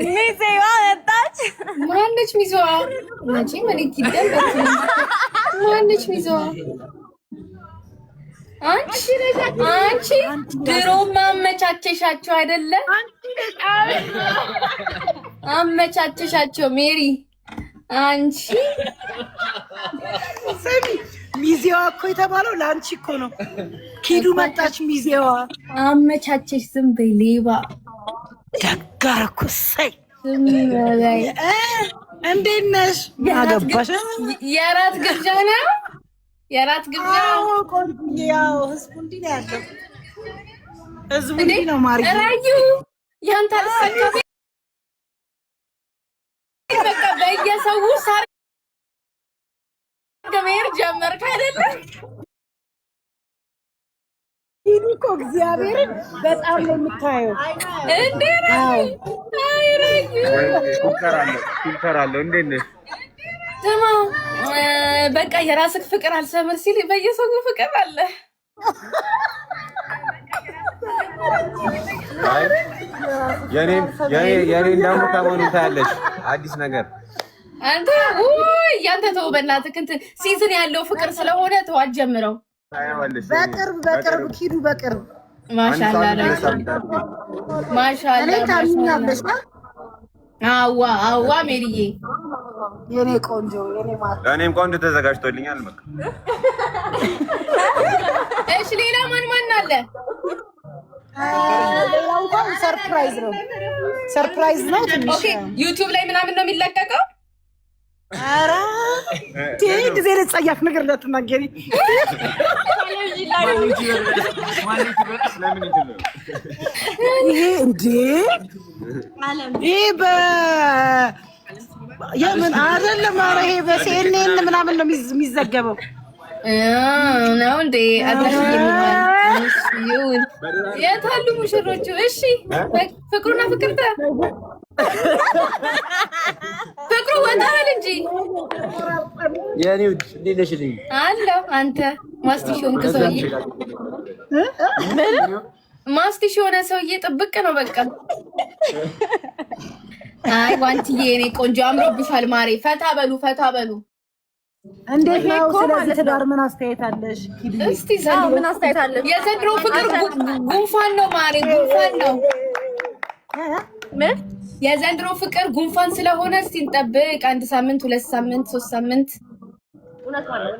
ሚዜዋ መጣች። ማነች ሚዜዋ? መቼም እኔ ትደበቅ። ማነች ሚዜዋ? አንቺ ድሮ ማመቻቸሻቸው አይደለ? አመቻቸሻቸው ሜሪ። አንቺ ሰሚ ሚዜዋ እኮ የተባለው ለአንቺ እኮ ነው። ኪዱ መጣች ሚዜዋ አመቻቸሽ። ዝም በይ ሌባ። ደጋርኩ ሰይ ዝም በይ። እንዴት ነሽ? አገባሽ? የራት ግብዣ ነው። የራት ግብዣ ያው ህዝቡ እንዲህ ነው ያለው። ህዝቡ እንዲህ ነው ማርዬ። ራዩ ያንተ አልሰከፈ በቃ በየሰው ሳር ገመር ጀመርክ አይደለ? እኮ እግዚአብሔርን በጣም ነው የምታየው እንዴ? ራዩ አይ ራዩ ኩከራለሁ። እንዴት ነሽ? ተማ በቃ የራስክ ፍቅር አልሰምር ሲል በየሰው ፍቅር አለ። አይ የኔ ደግሞ ከመሆኑ ታያለሽ አዲስ ነገር አንተ ያንተ ተው በእናትህ እንትን ሲዝን ያለው ፍቅር ስለሆነ ተው አትጀምረው። በቅርብ ኪዱ በቅርብ ማሻአላ ታምኛለሽ። አዋ ሜሪዬ የኔ ቆንጆ የኔ ማር እኔም ቆንጆ ተዘጋጅቶልኛል። በቃ እሺ ሌላ ማን አለ? ሌላው እንኳን ሰርፕራይዝ ነው ትንሽ። ኦኬ ዩቲዩብ ላይ ምናምን ነው የሚለቀቀው? ኧረ ጊዜ ለጸያፍ ነገር እንዳትናገሪ። ይሄ እንዴ ይሄ የምን አይደለም። ኧረ ይሄ በሲኤንኤን ምናምን ነው የሚዘገበው ነው እንዴ? የት አሉ ሙሽሮቹ? እሺ ፍቅሩና ፍቅርተ ፍቅሩ ወጣል እንጂ የኔው እንዴት ነሽ? አለው አንተ ማስቲሾን ከሰውዬ ማስቲሽ የሆነ ሰውዬ ጥብቅ ነው በቃ። አይ ዋንትዬ እኔ ቆንጆ አምሮብሻል ማሬ። ፈታ በሉ። እንዴት ነው? ስለዚህ ትዳር ምን አስተያየት አለሽ? እስቲ ዘንድሮ ምን አስተያየት አለሽ? የዘንድሮ ፍቅር ጉንፋን ነው ማሬ፣ ጉንፋን ነው። ምን የዘንድሮ ፍቅር ጉንፋን ስለሆነ እስቲ እንጠብቅ። 1 ሳምንት፣ 2 ሳምንት፣ 3 ሳምንት። እውነት ማለት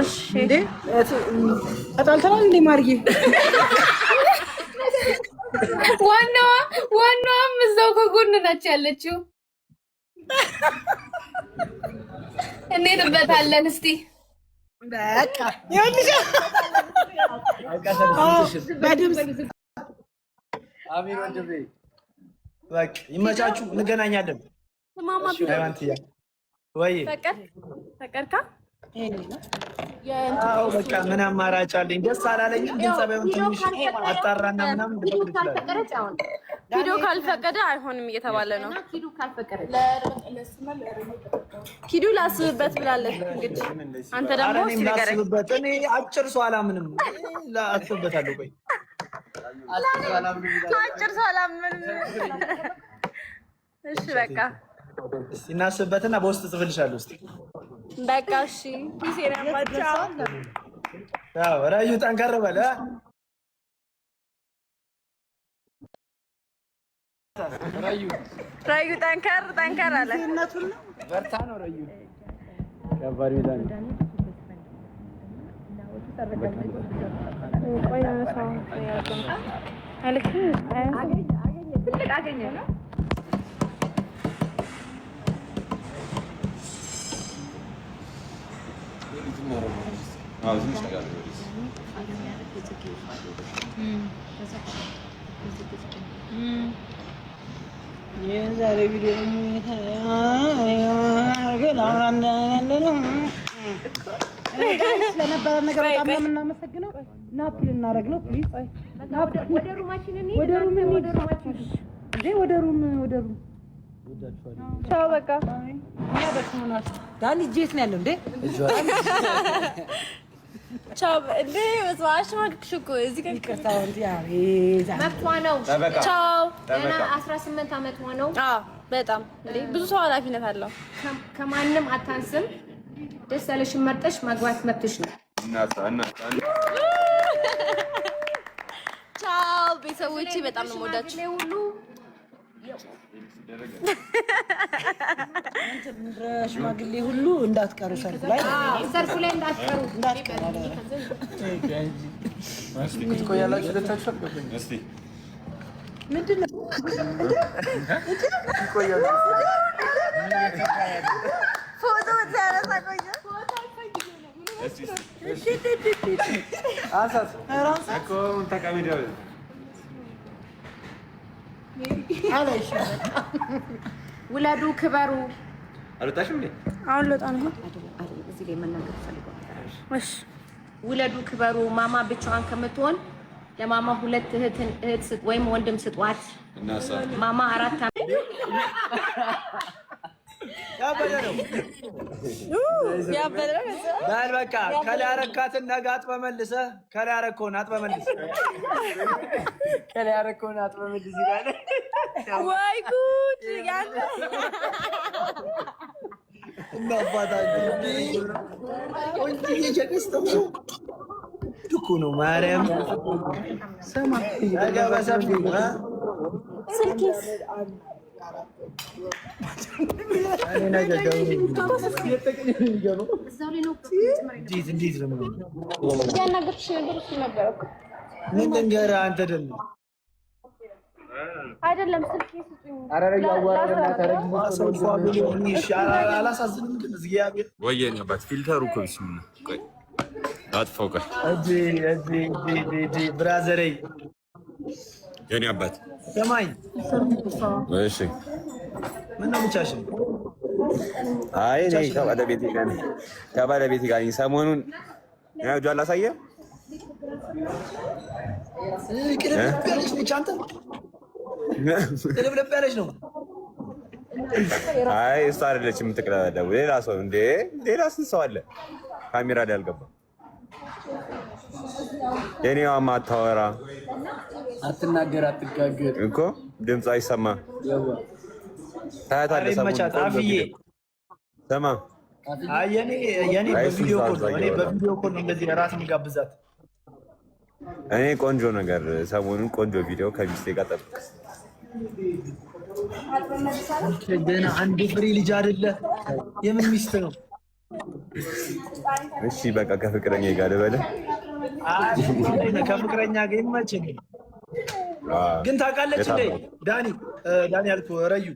እሺ እንዴ ተጣልተናል እንዴ ማርዬ? ዋናዋም እዛው ከጎን ናቸው ያለችው። እንሄድበታለን እስቲ በቃ ይኸውልሽ በድምፅ አሚር ወንድሜ በቃ ይመቻችሁ፣ እንገናኛለን። ወይ ፈቀድካ? አዎ በቃ ምን አማራጭ አለኝ? ደስ አላለኝም ግን ጸባዩን ትንሽ አጣራና ምናምን ልፈቅድ ይችላል። ቪዲዮ ካልፈቀደ አይሆንም እየተባለ ነው። ኪዱ ላስብበት ብላለች። እንግዲህ አንተ ደግሞ ላስብበት። እኔ አጭር ሰው አላምንም። ላስብበታለሁ። ቆይ አጭር ሰው አላምንም። እሺ በቃ እናስብበትና በውስጥ ጽፍልሻለሁ። እስኪ በቃ እሺ። ራዩ ጠንከር በለ። ራዩ ጠንከር አለ። በርታ ነው ራዩ ከባድ ሚዛን የዛሬ ቪዲዮ ስለነበረ ነገር በጣም ነው የምናመሰግነው። ናፕ ልናደርግ ነው። ፕሊዝ ወደ ሩማችን እንሂድ። ወደ ሩም ቻው በቃ ዳኒ ጄት ነው ያለው እንዴ? ቻው እንዴ ወስዋሽ ማክሽኩ እዚህ ጋር ይቅርታው እንዴ መብቷ ነው። ቻው። ገና 18 ዓመት ሆነው። አዎ በጣም እንዴ ብዙ ሰው ኃላፊነት አለው። ከማንም አታንስም። ደስ ያለሽን መርጠሽ ማግባት መብትሽ ነው። ቻው ቤተሰቦቼ፣ በጣም ነው የምወዳችሁ። ሁሉ ሽማግሌ ሁሉ እንዳትቀሩ ሰርጉ ላይ እንዳትቀሩ። ትቆያላችሁ ለታችሁ እስቲ ምንድነው ፎቶ ተያረሳ ቆየ አሳስ አኮ ተቀሚደው አላሽ ውለዱ፣ ክበሩ። አልወጣሽም እንዴ? አሁን ልወጣ ነው። እዚህ ላይ መናገር ፈልገው። እሺ ውለዱ፣ ክበሩ። ማማ ብቻዋን ከምትሆን ለማማ 2 እህት ወይም ወንድም ስጧት። ማማ 4 ያበለ ባል በቃ ከላይ አረካትን ነገ አጥበህ መልሰህ ከላይ አረከውን አጥበህ መልሰህ ከላይ አረከውን አጥበህ መልሰህ ይላል። ወይ ጉድ ያለ እና አባታችን ወንጂ የጀከስተው ዱኩ ነው ማርያም ሰማ ነገ በሰፊ ስልኬስ ምን ልንገርህ አንተ ደግሞ አይደለም ስልኬ ስጡኝ። አላሳዝንም ግን እግዚአብሔር ወየኔ አባት ፊልተሩ እኮ ቢስሚላ ቆይ አጥፋው ቆይ ብራዘሬ የኔ አባት ሰማኝ። እሺ ምነው ብቻሽን? አይ ነኝ ከባለቤቴ ጋር ነኝ። ሰሞኑን ያው ጃላ ሳየ ቅልብልብ ያለች ነች። አንተ ቅልብልብ ያለች ነው። አይ እሷ አይደለች የምትቅለበለው፣ ሌላ ሰው እንዴ። ሌላ ስንት ሰው አለ ካሜራ ላይ አልገባ። የኔዋማ አታወራ፣ አትናገር፣ አትጋገር እኮ ድምፅ አይሰማ። ታያታለህ መቻት አፍዬ ሰማ። አይ የኔ በቪዲዮ ኮል ነው። እኔ በቪዲዮ ኮል ነው እንደዚህ ራስ የሚጋብዛት። እኔ ቆንጆ ነገር ሰሞኑን ቆንጆ ቪዲዮ ከሚስቴ ጋር ጠብቅ። ገና አንድ ፍሬ ልጅ አይደለ? የምን ሚስት ነው? እሺ በቃ ከፍቅረኛ ጋር ልበልህ። ከፍቅረኛ ጋር ይመችኝ። ግን ታውቃለች እንዴ ዳኒ አልኩህ ረዩ